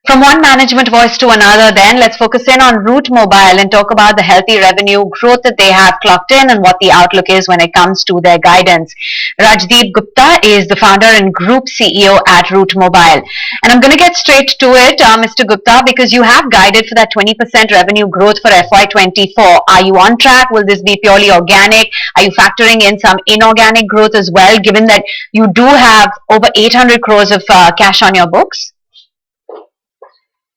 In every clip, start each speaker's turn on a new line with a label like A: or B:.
A: From one management voice to another, then let's focus in on Route Mobile and talk about the healthy revenue growth that they have clocked in and what the outlook is when it comes to their guidance. Rajdip Gupta is the founder and group CEO at Route Mobile. And I'm going to get straight to it, Mr. Gupta, because you have guided for that 20% revenue growth for FY24. Are you on track? Will this be purely organic? Are you factoring in some inorganic growth as well, given that you do have over 800 crores of cash on your books?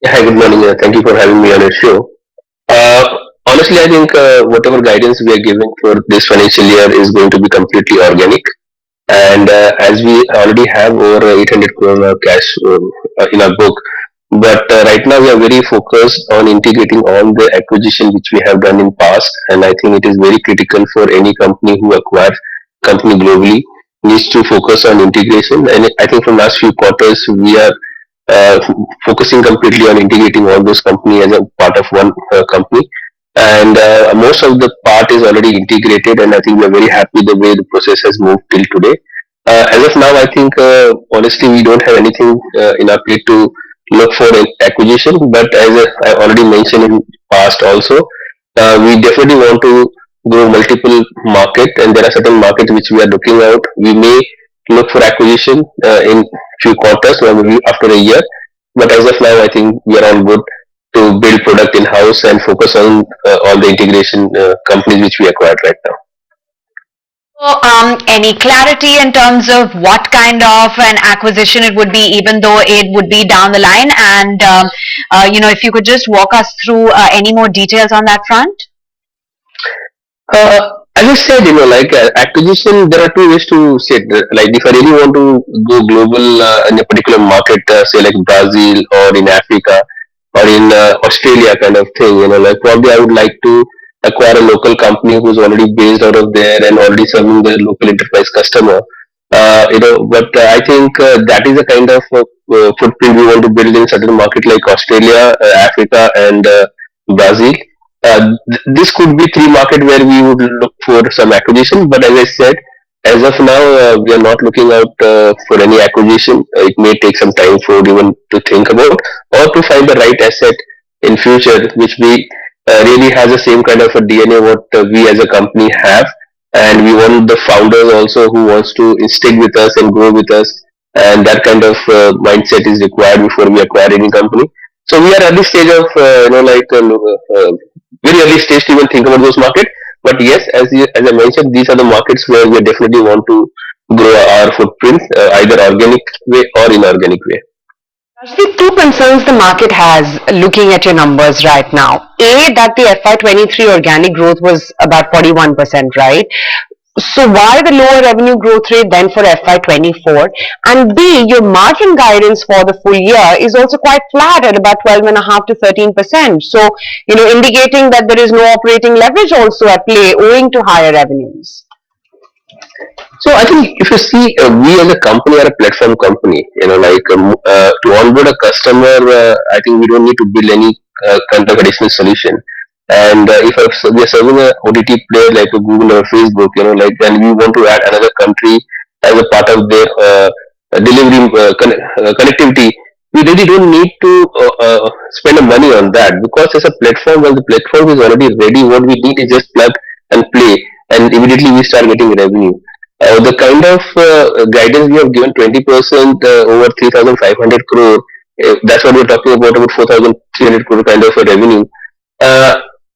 B: Yeah, hi, good morning. Thank you for having me on your show. Honestly, I think whatever guidance we are giving for this financial year is going to be completely organic. And as we already have over 800 crore cash in our book, but right now we are very focused on integrating all the acquisition which we have done in past. And I think it is very critical for any company who acquires company globally needs to focus on integration. And I think from last few quarters we are uh, focusing completely on integrating all those company as a part of one company, and most of the part is already integrated, and I think we are very happy the way the process has moved till today. As of now, I think honestly we don't have anything in our plate to look for an acquisition, but as I already mentioned in past also, we definitely want to grow multiple market, and there are certain markets which we are looking out. We may look for acquisition in few quarters or maybe after a year. But as of now, I think we are all good to build product in house and focus on all the integration companies which we acquired right now.
A: So, any clarity in terms of what kind of an acquisition it would be, even though it would be down the line? And, if you could just walk us through any more details on that front?
B: As I said, like acquisition, there are two ways to say it. Like if I really want to go global in a particular market, say like Brazil or in Africa or in Australia kind of thing, like probably I would like to acquire a local company who's already based out of there and already serving the local enterprise customer. But I think that is a kind of footprint we want to build in certain market like Australia, Africa, and Brazil. This could be three market where we would look for some acquisition, but as I said, as of now, we are not looking out for any acquisition. It may take some time for even to think about or to find the right asset in future, which we really has the same kind of a DNA what we as a company have, and we want the founders also who wants to stick with us and grow with us, and that kind of mindset is required before we acquire any company. So we are at this stage of very early stage to even think about those markets. But yes, as I mentioned, these are the markets where we definitely want to grow our footprint, either organic way or inorganic way.
C: The two concerns the market has looking at your numbers right now. A, that the FY23 organic growth was about 41%, right? So why the lower revenue growth rate than for FY24? And B, your margin guidance for the full year is also quite flat at about 12.5 to 13%. So, indicating that there is no operating leverage also at play owing to higher revenues.
B: So I think if you see, we as a company are a platform company. To onboard a customer, I think we don't need to build any kind of additional solution. And if we are serving a OTT player like a Google or Facebook, then we want to add another country as a part of their delivery connectivity. We really don't need to spend money on that, because as a platform, when the platform is already ready, what we need is just plug and play, and immediately we start getting revenue. The kind of guidance we have given, 20% over 3,500 crore, that's what we're talking about 4,300 crore kind of a revenue.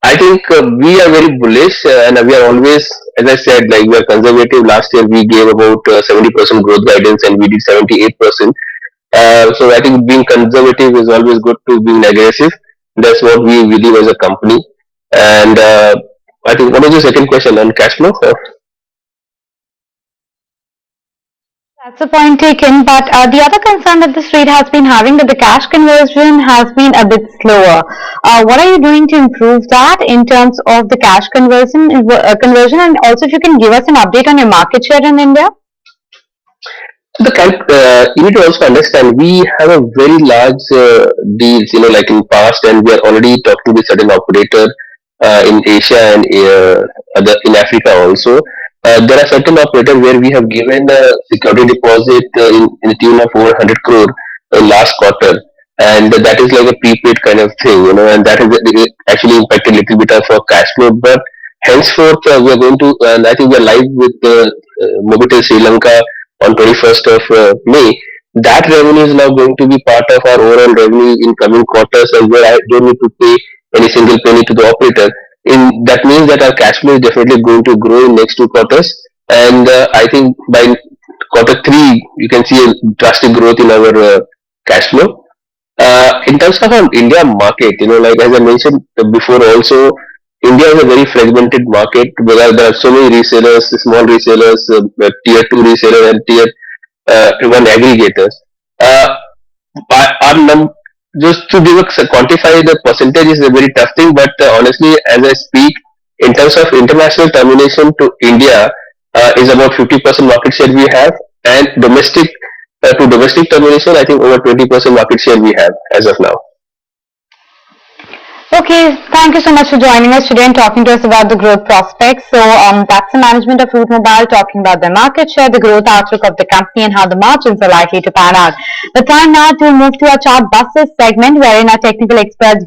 B: I think we are very bullish, and we are always, as I said, like we are conservative. Last year we gave about 70% growth guidance, and we did 78%. So I think being conservative is always good to being aggressive. That's what we believe as a company. And I think, what was the second question on cash flow?
A: That's a point taken, but the other concern that the street has been having that the cash conversion has been a bit slower. What are you doing to improve that in terms of the cash conversion, and also if you can give us an update on your market share in India?
B: You need to also understand we have a very large deals, like in past, and we are already talking with certain operator in Asia and in Africa also. There are certain operators where we have given a security deposit in the tune of over 100 crore last quarter. and that is like a prepaid kind of thing, and that has actually impacted a little bit of our cash flow. But henceforth, we are going to, and I think we are live with Mobitel Sri Lanka on 21st of May. That revenue is now going to be part of our overall revenue in coming quarters, and where I don't need to pay any single penny to the operator. That means that our cash flow is definitely going to grow in next 2 quarters, and I think by quarter 3 you can see a drastic growth in our cash flow. In terms of our India market, like as I mentioned before, also India is a very fragmented market where there are so many resellers, small resellers, tier 2 resellers, and tier 1 aggregators. Uh, our just to quantify the percentage is a very tough thing, but honestly, as I speak, in terms of international termination to India, is about 50% market share we have, and domestic to domestic termination, I think over 20% market share we have as of now.
A: Okay, thank you so much for joining us today and talking to us about the growth prospects. So that's the management of Route Mobile talking about their market share, the growth outlook of the company, and how the margins are likely to pan out. The time now to move to our chart buses segment, wherein our technical experts